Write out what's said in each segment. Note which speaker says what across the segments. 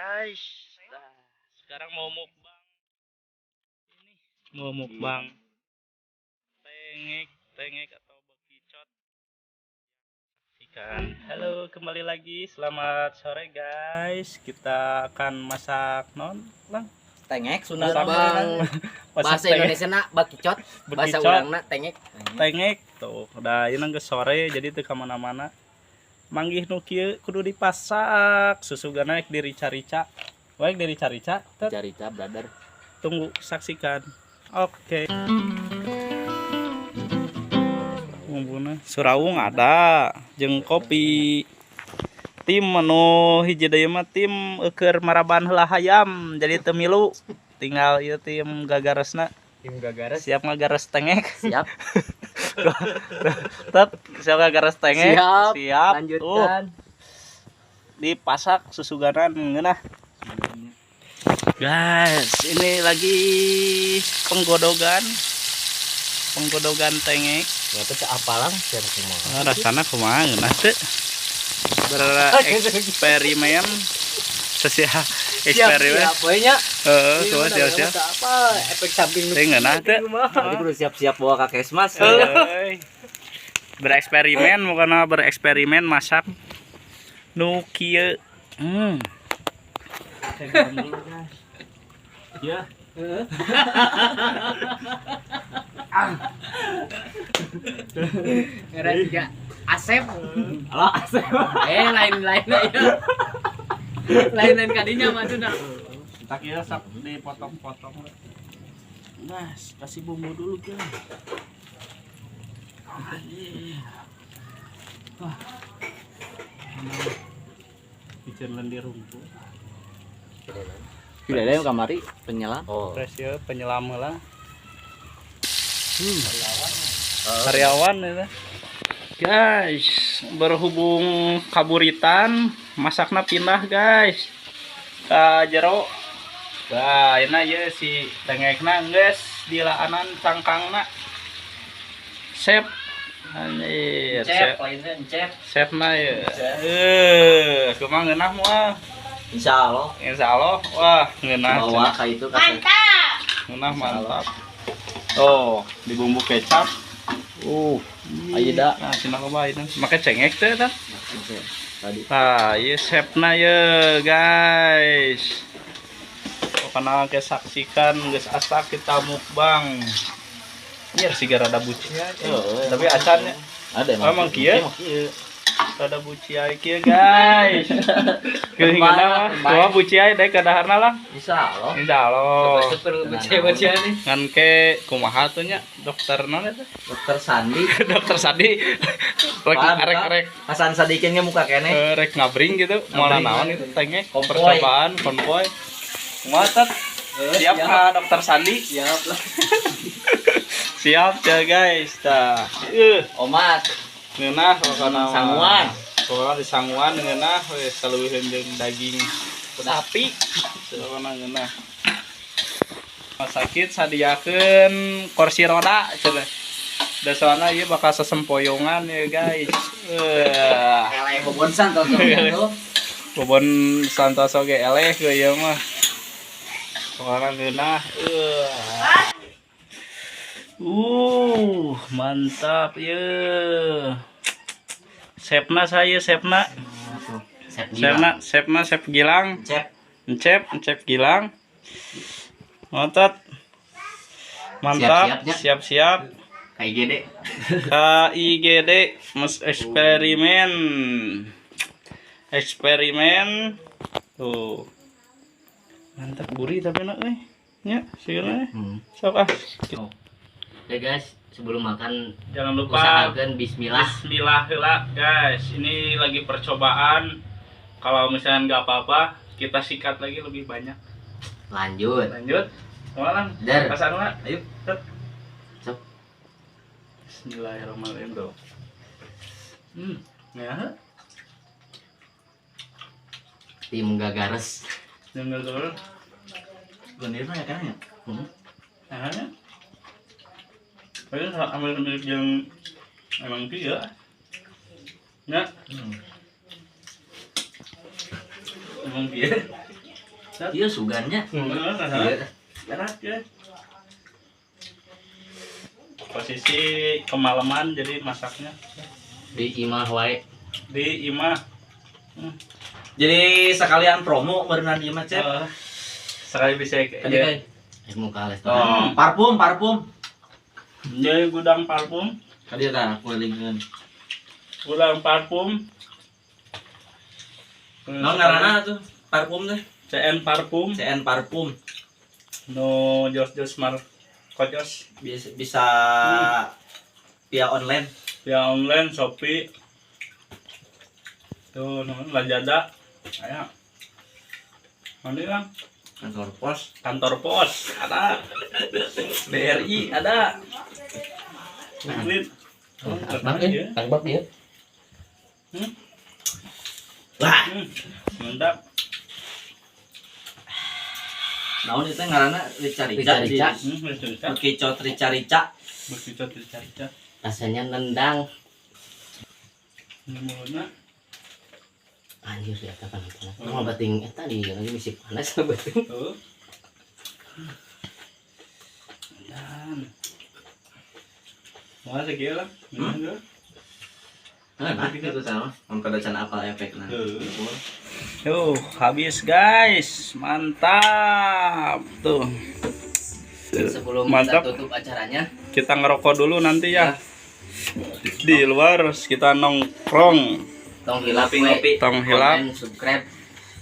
Speaker 1: guys. Nah, sekarang mau mukbang. Mau mukbang tengek atau bekicot. Halo, kembali lagi. Selamat sore guys. Kita akan masak lang.
Speaker 2: Tengek Sunda
Speaker 1: Bang.
Speaker 2: Bahasa Indonesia nak bekicot, bahasa urangna tengek.
Speaker 1: Tengek tuh. Udah ini geus sore jadi teu ka mana-mana. Manggih nu kieu kudu dipasak, susugana ek dirica-rica. Waek dirica-rica.
Speaker 2: Rica-rica brother.
Speaker 1: Tunggu saksikan. Oke. Bumbuna surawung ada, jeung kopi. Tim anu hiji deui mah tim keur maraban heula hayam, jadi teu milu. Tinggal ieu tim gagaresna.
Speaker 2: Tim gagares
Speaker 1: Siap ngagares tengek.
Speaker 2: siap.
Speaker 1: Tet, siap ngagares tengek.
Speaker 2: Siap. Lanjutkan.
Speaker 1: Dipasak susuganan ngeunah. Guys, ini lagi penggodogan tengek.
Speaker 2: Ya teh apalang cara kumaha.
Speaker 1: Rasana kumaha ngeunah teu? Bereksperimen sesiah eksperimen.
Speaker 2: Siap poenya.
Speaker 1: Heeh, coba siap-siap.
Speaker 2: Apa efek samping nu.
Speaker 1: Teh ngeunah teu?
Speaker 2: Jadi kudu siap-siap bawa ka kesmas.
Speaker 1: Euy. Bereksperimen mukana bereksperimen masak nu kieu. Ya.
Speaker 2: Era juga Asep. Halo Asep. Lain-lain ya. Lain-lain kadinya mah tuna.
Speaker 1: Tak kira sak dipotong-potong. Mas, kasih bumbu dulu kan. Wah. Bicara lendir rumput.
Speaker 2: Tidak ada yang kamari penyelam. Oh.
Speaker 1: Fresh ya, penyelam lah. Karyawan ya. Guys, berhubung kaburitan, masakna pindah guys. Ka jero. Nah, ini ya si tengekna geus dilaanan cangkangna. Sep. Anjir,
Speaker 2: Cep, lainnya cep.
Speaker 1: Sepna ya. Kumaha ngeunah moal.
Speaker 2: Insyaallah.
Speaker 1: Insyaallah. Wah, ngeunah.
Speaker 2: Bawa ka itu ka.
Speaker 3: Mantap.
Speaker 1: Ngeunah mantap. Oh, di bumbu kecap.
Speaker 2: Ayeuna.
Speaker 1: Nah, cenah loba ayeuna. Make cengek teh tah.
Speaker 2: Tadi.
Speaker 1: Ah, ieu sepna ye, guys. Pokona ke saksikan geus asa kita mukbang. Ieu siga rada buci. Tapi acannya
Speaker 2: Ada
Speaker 1: emang kieu. Rada buci aya kieu, guys. Geuninganna mah buci aya daek kadaharna lah.
Speaker 2: Insyaallah.
Speaker 1: Insyaallah.
Speaker 2: Bece-bece nih.
Speaker 1: Ngan ke kumaha tuh nya dokter naon eta?
Speaker 2: Dokter Sandi.
Speaker 1: Dokter Sadi. Rek
Speaker 2: Hasan Sadikin ge muka kene.
Speaker 1: rek ngabring gitu. Mau naon itu tengek
Speaker 2: Konvoy.
Speaker 1: percobaan konvoy. Kumaha tet? Siap ka dokter Sandi?
Speaker 2: Siap lah.
Speaker 1: Siap ya guys. Tah.
Speaker 2: Omat.
Speaker 1: Ngeunah pokona
Speaker 2: Sanguan.
Speaker 1: Pokona di sanguan ngeunah we saluweuheun jeung daging sapi. Pokona ngeunah. Rumah sakit sadiakeun kursi roda cenah. Da soalna ieu bakal sesempoyongan ya guys.
Speaker 2: Eleh bobon santoso tuh.
Speaker 1: Bobon santoso ge eleh ke ieu mah. Pokona ngeunah. Mantap ya. Sepna saya sepna. Sep Gilang. Cep Gilang. Ngotot. Mantap. Siap-siap. KIGD Mas eksperimen. Tuh. Mantap gurih tapi enak euy. Nya, sigana. Sok ah.
Speaker 2: Oke guys, sebelum makan
Speaker 1: Jangan lupa
Speaker 2: usahakan bismillah.
Speaker 1: Bismillah heula guys. Ini lagi percobaan. Kalau misalnya nggak apa-apa, kita sikat lagi lebih banyak.
Speaker 2: Lanjut.
Speaker 1: Kemarin
Speaker 2: Dar.
Speaker 1: kasarna. Ayo. Tet.
Speaker 2: Sok.
Speaker 1: Bismillahirrahmanirrahim, bro. Ya.
Speaker 2: Tim gagares.
Speaker 1: Jangan dulu.
Speaker 2: Benernya ya kan ya?
Speaker 1: Nah. Ayo ambil yang emang kieu. Ya. Emang kieu.
Speaker 2: Iya sugannya.
Speaker 1: Iya. Berat ya. Posisi kemalaman jadi masaknya
Speaker 2: Di imah wae.
Speaker 1: di imah.
Speaker 3: Jadi sekalian promo berenang di mah, Cep.
Speaker 1: Sekali bisa
Speaker 2: Tadi kan muka alis.
Speaker 3: Parfum.
Speaker 1: jadi gudang parfum,
Speaker 3: Tadi tah kulingkeun.
Speaker 1: gudang parfum.
Speaker 3: Naon ngaranna tuh? Parfum teh.
Speaker 1: CN parfum,
Speaker 3: CN Parfum.
Speaker 1: no jos mar kocos
Speaker 3: Bisa via online.
Speaker 1: via online Shopee. Tuh namanya Lazada. Ayo. Mana Bang?
Speaker 3: Kantor pos.
Speaker 1: Kantor pos ada. BRI ada. Mungkin.
Speaker 2: Tangbak ya.
Speaker 3: Wah,
Speaker 1: Mantap.
Speaker 3: naon itu ngaranna rica-rica.
Speaker 2: Rica-rica.
Speaker 1: Cerita.
Speaker 3: Bekicot rica-rica.
Speaker 1: Berkicot cerita.
Speaker 2: Rasanya nendang.
Speaker 1: Mulutnya.
Speaker 2: Anjir ya apa panas. Mau bating eta di lagi misi panas bating.
Speaker 1: Tuh. Dan. Mau segitu lah.
Speaker 3: Nah, itu sama. Mun kada can apal efekna.
Speaker 1: Tuh, habis guys. Mantap. Tuh.
Speaker 2: Sebelum
Speaker 1: Mantap.
Speaker 2: kita tutup acaranya,
Speaker 1: Kita ngerokok dulu nanti ya. Di luar kita nongkrong.
Speaker 2: tong hilap
Speaker 3: Ngopi-ngopi.
Speaker 1: Tong hilap.
Speaker 2: komen, subscribe.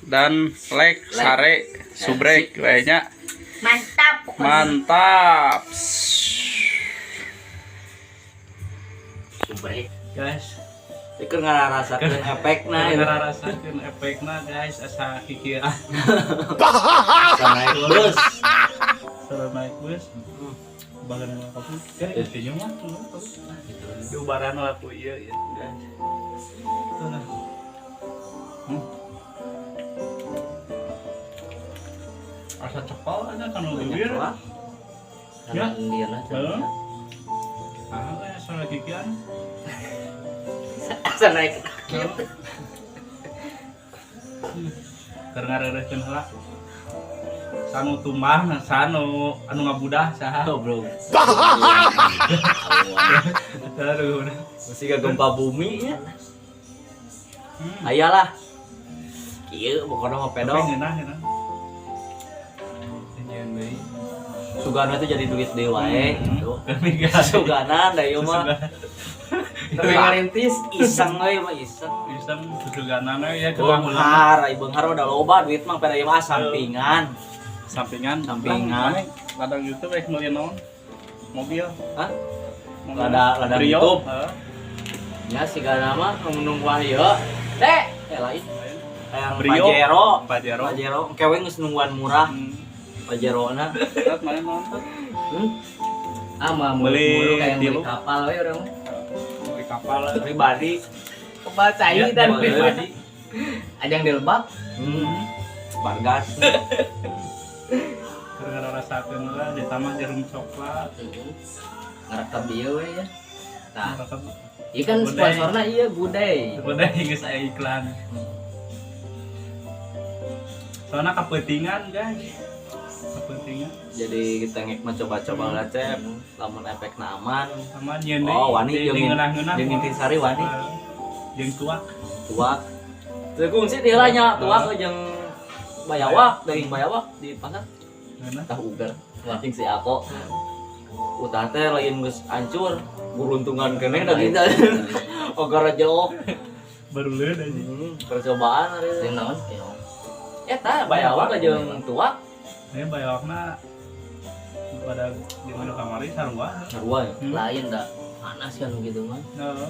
Speaker 1: Dan like, sare, subrek kayaknya.
Speaker 4: Mantap pokoknya.
Speaker 1: Mantap.
Speaker 2: Subscribe.
Speaker 1: Guys,
Speaker 3: Iker ngarasakeun efekna
Speaker 1: kita
Speaker 3: ya.
Speaker 1: rasakan efeknya guys asa kikieu
Speaker 3: Naik bus.
Speaker 1: seru naik bus. Bahan apa? Kayak itu mah. Di ubaran laku ieu ya guys. Tuh nah. Asa cepol aja kan bibir. Ya.
Speaker 2: Dia lah.
Speaker 1: Heeh. Ah, kayak suara kikian.
Speaker 2: Asa naik.
Speaker 1: Keur ngareureuskeun heula. Sanu tumbah, sanu anu ngabudah saha bro. Aduh.
Speaker 3: Mesti ke gempa bumi ya. Ayalah. Ieu pokona mah
Speaker 1: Tapi
Speaker 3: pedong.
Speaker 1: ngeunah cenah. Janjian deui.
Speaker 3: Sugana itu jadi duit deui wae gitu.
Speaker 1: Tapi gak
Speaker 3: Sugana da ieu mah. Tapi ngarintis iseng we mah iseng.
Speaker 1: bisa susuganana ya
Speaker 3: Beunghar, ai beunghar udah loba duit mah pada ieu mah sampingan.
Speaker 1: sampingan
Speaker 3: Sampingan.
Speaker 1: ladang YouTube meuli naon? Mobil.
Speaker 3: Hah?
Speaker 1: Mobil.
Speaker 3: Lada
Speaker 1: Brio.
Speaker 3: YouTube.
Speaker 1: Heeh.
Speaker 3: Ya sigana mah nunggu ieu. Teh, lain. Yang
Speaker 1: Brio.
Speaker 3: Pajero.
Speaker 1: Pajero.
Speaker 3: Pajero, kewe geus nungguan murah. Pajerona.
Speaker 1: Tat mana nonton?
Speaker 2: Ama
Speaker 1: Beli
Speaker 2: mulu kayak beli
Speaker 1: tilu.
Speaker 2: kapal we urang.
Speaker 1: Beli kapal.
Speaker 3: Pribadi.
Speaker 2: Kapal cai dan
Speaker 3: Pribadi.
Speaker 2: ajang di Lebak.
Speaker 3: Bargas.
Speaker 1: Gara-gara rasakeun lah ditambah jarum coklat.
Speaker 2: Ngerekam dia we ya. Tah,
Speaker 1: Rakam.
Speaker 2: ieu kan
Speaker 1: Gudai.
Speaker 2: sponsorna ieu Gudai.
Speaker 1: Sebenarnya geus aya iklan. Soalnya kepentingan guys. Kepentingan.
Speaker 3: Jadi kita ngek mencoba-coba lah cep. Lamun efekna aman.
Speaker 1: Sama nyeun deui.
Speaker 3: Oh, wani
Speaker 1: Di ngeunah-ngeunah.
Speaker 3: jeung Intisari wani.
Speaker 1: Jeung tuak.
Speaker 3: Tuak. Teu kungsi diheula nya tuak jeung bayawak, daging bayawak di pasar.
Speaker 1: Ngeunah.
Speaker 3: Tahu ugar. Anjing si Ako. Utah teh lain geus hancur. Beruntungan keneh da kita. Ogar jelok.
Speaker 1: Baru leuh aja.
Speaker 3: Percobaan hari
Speaker 2: Sing
Speaker 3: ini.
Speaker 2: naon?
Speaker 3: Eta bayawak jeung tuak.
Speaker 1: Ini bayawakna pada di mana kamari sarua.
Speaker 3: Sarua ya.
Speaker 2: Lain dah. Panas kan gitu mah.
Speaker 1: Heeh.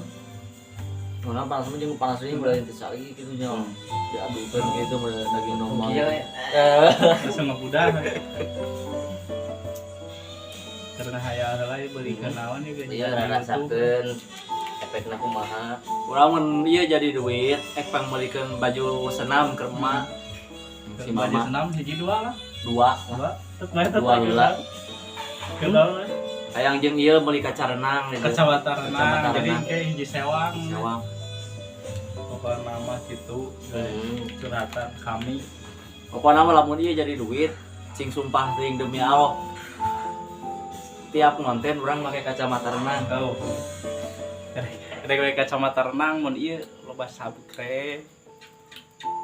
Speaker 3: Mana panas mah jeung panas ini mulai Intisari kitu nya. Diadukeun gitu mulai daging normal.
Speaker 2: Iya we.
Speaker 1: Langsung ngebudah. Karena hayal heula beli ke naon ieu
Speaker 2: Iya rasakeun efekna kumaha.
Speaker 3: Urang mun ieu jadi duit, pang meulikeun baju senam ke emak. Si
Speaker 1: baju
Speaker 3: mama
Speaker 1: senam hiji dua lah.
Speaker 3: dua. Dua heula.
Speaker 1: Kedua
Speaker 3: Hayang jeung ieu meuli kaca renang gitu.
Speaker 1: kacamata renang.
Speaker 3: Kacamata
Speaker 1: Jadi
Speaker 3: renang.
Speaker 1: kayak hiji sewang.
Speaker 3: Sewang.
Speaker 1: Pokoknya nama gitu. Curhatan kami.
Speaker 3: Pokoknya mah lamun ieu jadi duit sing sumpah teuing demi Allah. Tiap ngonten urang make kacamata renang.
Speaker 1: Tahu. Ada gue kacamata renang mun ieu loba sabuk teh.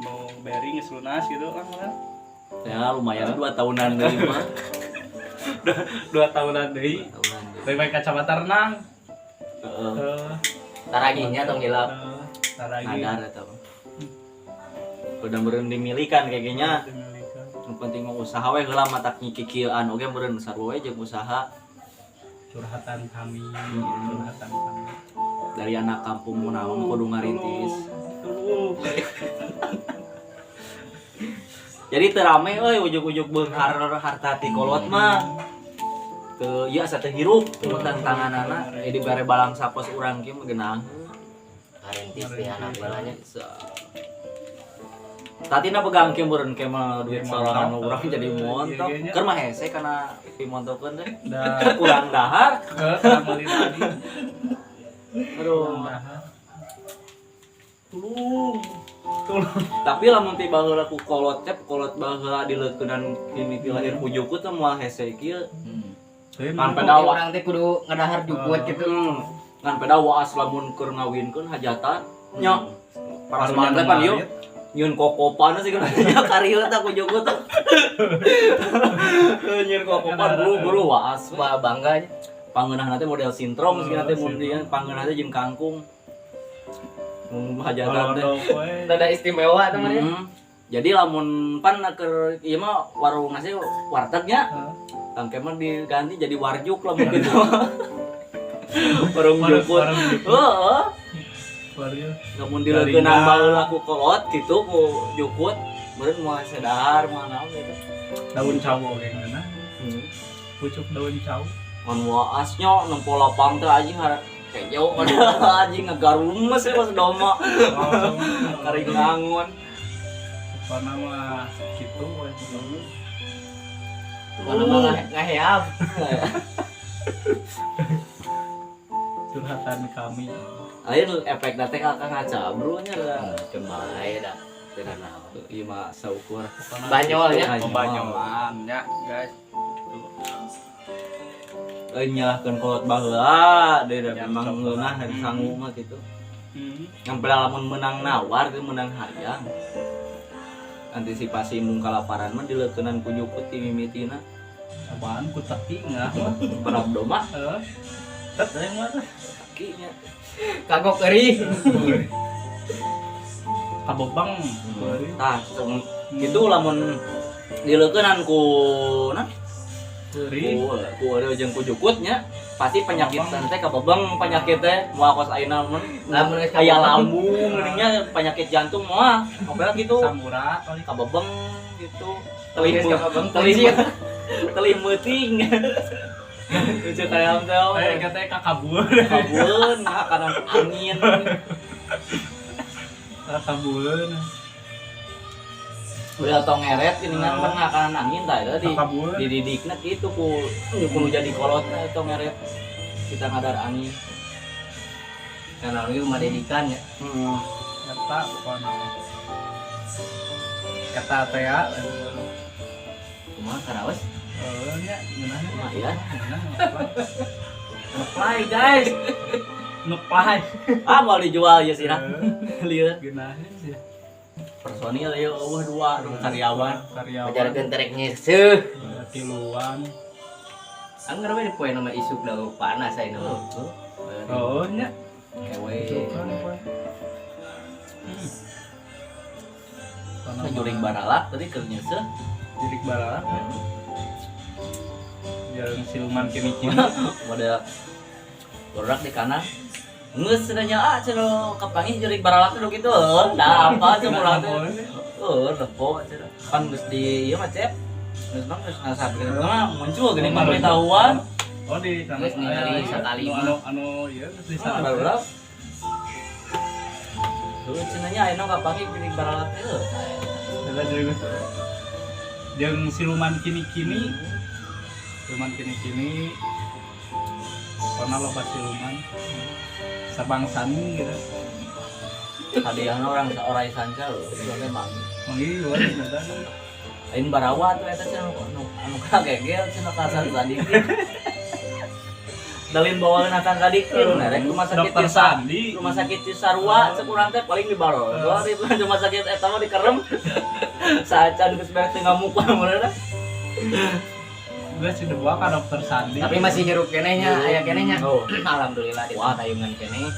Speaker 1: Mau bearing geus lunas gitu kan.
Speaker 3: Ya lumayan 2 tahunan deui mah.
Speaker 1: 2 tahunan deui. Dari kacamata renang.
Speaker 3: Heeh.
Speaker 2: Taraginya tong hilap.
Speaker 1: Taragi.
Speaker 3: Nadar eta mah. Udah meureun dimilikan kayaknya. Yang penting mah usaha we heula matak nyikikieuan oge meureun sarua we jeung usaha.
Speaker 1: Curhatan kami,
Speaker 3: Hmm.
Speaker 1: curhatan kami.
Speaker 3: Dari anak kampung Munaon kudu ngarintis. Jadi teu rame euy ujug-ujug beunghar harta ti kolot mah. Teu ieu asa teu hirup teu tantanganana dibere balang sapos urang kieu mah geunah.
Speaker 2: Karentis teh anak balanya.
Speaker 3: Tatina pegang kieu meureun ke mah duit sorangan urang jadi montok. Keur mah hese kana pimontokeun teh.
Speaker 1: Da
Speaker 3: Kurang dahar.
Speaker 1: kamali lagi.
Speaker 3: Aduh.
Speaker 1: Tulung.
Speaker 3: Tapi lamun ti baheula ku kolot teh kolot baheula dileukeunnan mimiti lahir pujuku teh moal hese kieu. Kan pedawa
Speaker 2: Orang teh kudu ngadahar jukut gitu.
Speaker 3: Kan pedawa as lamun keur ngawinkeun hajatan nya. Paras mantep pan ieu. Nyieun kokopan sih kana nya karieu teh pujuku teh. Nyieun kokopan buru-buru waas we.
Speaker 2: Wah bangga.
Speaker 3: Pangeunahna teh model sintrom sih teh mun dia pangeunah teh jeung kangkung. Hajatan teh.
Speaker 2: Ada istimewa teman ya.
Speaker 3: Jadi lamun pan keur ieu mah warung nasi wartegnya. Tangke mah diganti jadi warjuk lamun gitu. Warung jukut. Heeh. Lamun dileukeunnan baheula ku kolot kitu ku jukut, meureun moal sedahar moal naon gitu.
Speaker 1: Daun cawo kayak mana? Pucuk daun cawo.
Speaker 3: Mun waas nya nempo lapang teh anjing kejo anjing ngagarumes we pas doma. Karing ngangon.
Speaker 1: Karena mah gitu.
Speaker 2: Mana mah ngaheab.
Speaker 1: Curhatan kami.
Speaker 3: Lain efek teh kakak ngaca bro nya lah.
Speaker 2: Cuma aya dah. Teu naon.
Speaker 3: Ieu mah saukur.
Speaker 2: Banyol ya.
Speaker 1: Banyolan ya guys.
Speaker 3: Nyalahkeun kolot baheula deui memang leunah dari sanggup mah gitu. Yang lamun menang nawar teh menang hayang. Antisipasi mung kalaparan mah dileukeunnan ku jukut ti mimitina.
Speaker 1: Apaan ku teki ngah.
Speaker 3: Perap doma
Speaker 1: Heeh. Tet yang mana?
Speaker 3: kinya.
Speaker 2: Kagok euy.
Speaker 1: Kabobang.
Speaker 3: Tah kitu lamun dileukeunnan ku nah
Speaker 1: Teri.
Speaker 3: ku ada jeung ku jukutnya pasti penyakit teh kabebeng penyakit teh moal kos ayeuna mun
Speaker 2: Lamun geus
Speaker 3: aya lambung geuninnya penyakit jantung moal opel gitu
Speaker 1: Samura kali.
Speaker 3: kabebeng gitu teli meuting lucu tayam teh
Speaker 1: Katanya kakabur.
Speaker 3: kabun nah kana angin
Speaker 1: Kakabur.
Speaker 3: udah tong ngeret geuningan pernah kana angin tah eta
Speaker 1: Kakabur.
Speaker 3: dididikna kitu ku kudu jadi kolotna eta ngeret kita ngadar angin
Speaker 2: karena lu mah dedikan ya.
Speaker 1: Kata pokoknya. Kata teh ya.
Speaker 3: kumaha karaos
Speaker 1: Nya ngeunah.
Speaker 3: lumayan
Speaker 1: Ngeunah.
Speaker 3: ngeplay guys
Speaker 1: Ngeplay.
Speaker 3: mau dijual ya sih lihat
Speaker 1: Geunaheun sih.
Speaker 3: personil ya dua karyawan
Speaker 1: Karyawan.
Speaker 2: Pajarkeun tereknya seuh.
Speaker 1: Tiluan.
Speaker 2: Anggar we poe nama isuk da panas ayeuna mah.
Speaker 1: Oh nya.
Speaker 3: kewe
Speaker 1: Kan poe.
Speaker 3: juring baralak tadi keur nyeuseut
Speaker 1: Jirik balak. Yang siluman kini-kini.
Speaker 3: model borak di kanan geus cenah cenah kapangi juring baralak teh kitu da apa cenah ulah teh lepo cenah kan geus di ieu mah cep geus mah geus ngasap gitu mah muncul geuning pemberitahuan
Speaker 1: Oh di sana.
Speaker 2: Geus ningali sakali mah.
Speaker 1: Anu ieu geus di
Speaker 3: sana
Speaker 1: sana.
Speaker 3: baralak tuh cenah nya ayeuna kapangi juring baralak teh
Speaker 1: Ada juga. Yang siluman kini-kini. Siluman kini-kini. Pernah loba siluman. Sabangsani gitu.
Speaker 3: hadiahna orang saorai sanca lho itu teh mangi
Speaker 1: Manggil gua ada.
Speaker 3: Lain barawa tuh eta cenah anu kagegel cenah kasan tadi. Dalin bawakeun akang ka dieu rek rumah sakit
Speaker 1: Dokter Sandi.
Speaker 3: Rumah sakit Cisarua cekurang teh paling di baro. Di rumah sakit eta mah dikerem. Sacan geus beres teu ngamuk meureunna.
Speaker 1: Gue sih dua kan Dokter Sandi.
Speaker 2: Tapi masih hirup kenehnya, aya kenehnya.
Speaker 3: Oh.
Speaker 2: Alhamdulillah
Speaker 3: Wah tayungan keneh.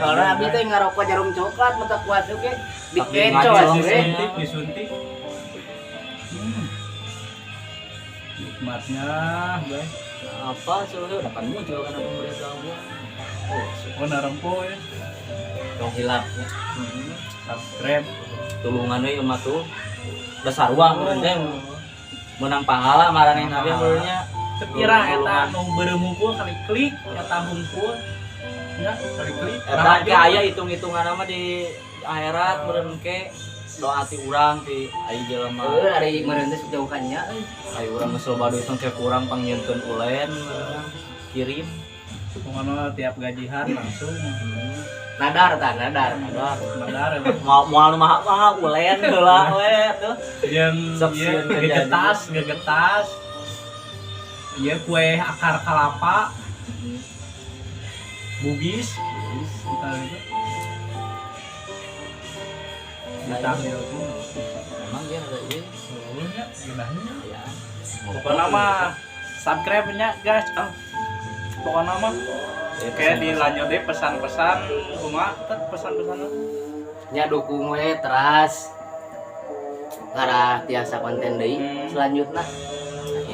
Speaker 2: Soalnya abdi teh ngarokok jarum coklat mata kuat oke dikeco
Speaker 3: ngaco,
Speaker 2: asli.
Speaker 1: disuntik. Nikmatnya, guys.
Speaker 3: Apa soalnya udah kan muncul karena pemerintah gua.
Speaker 1: Oh, narempo ya.
Speaker 3: Dong hilapnya.
Speaker 1: Subscribe.
Speaker 3: Tulungan we mah tuh. Besar uang meureun teh menang pahala marane nabi meureunnya.
Speaker 1: Kira eta nu beureum hungkul kali klik eta hungkul. Ya, kali klik.
Speaker 3: Eta ge aya hitung-hitungan mah di akhirat meureun ke doa ti urang ti ai jelema.
Speaker 2: Ari meureun teh jauhannya
Speaker 3: Ai urang geus loba duit teh kurang pangyeuntun ulen kirim.
Speaker 1: Pokoknya tiap gajian langsung.
Speaker 2: nadar tah nadar.
Speaker 1: Benar ya.
Speaker 3: Moal mah ulen heula we tuh.
Speaker 1: Yang
Speaker 3: Sok
Speaker 1: ieu
Speaker 3: sieun kerja
Speaker 1: gegetas. Ieu kue akar kelapa. Bugis. Entar itu. Ditambil tuh.
Speaker 3: Memang dia ada ieu.
Speaker 1: Soalnya ginahnya.
Speaker 3: Ya.
Speaker 1: Pokoknya mah subscribe-nya guys. Pokoknya mah kayak dilanjut deh pesan-pesan rumah pesan-pesan
Speaker 2: Nya dukung we teras. Karena tiasa konten deui selanjutnya.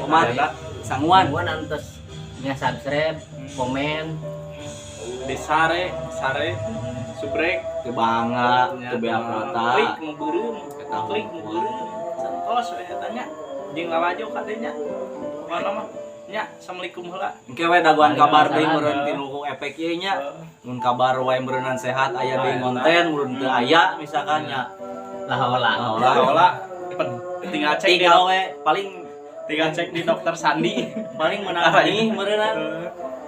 Speaker 3: Umat sanguan
Speaker 2: Gua nantos nya subscribe, komen,
Speaker 1: di sare subrek
Speaker 3: ke bangga ke beak mata
Speaker 1: klik mubureum klik mubureum santos we tanya jeung lalajo kadenya pokona mah nya assalamualaikum heula
Speaker 3: engke we daguan kabar deui meureun ti nu efek ieu nya mun kabar wae meureunan sehat aya deui konten mun teu aya misalkan nya
Speaker 1: lah tinggal cek di
Speaker 3: tinggal we paling
Speaker 1: tinggal cek di Dokter Sandi
Speaker 3: paling menang nih meureunan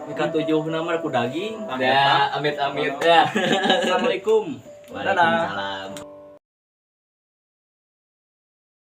Speaker 3: mika 7 nama ku daging
Speaker 2: ya amit-amit ya.
Speaker 1: Assalamualaikum.
Speaker 2: Waalaikumsalam.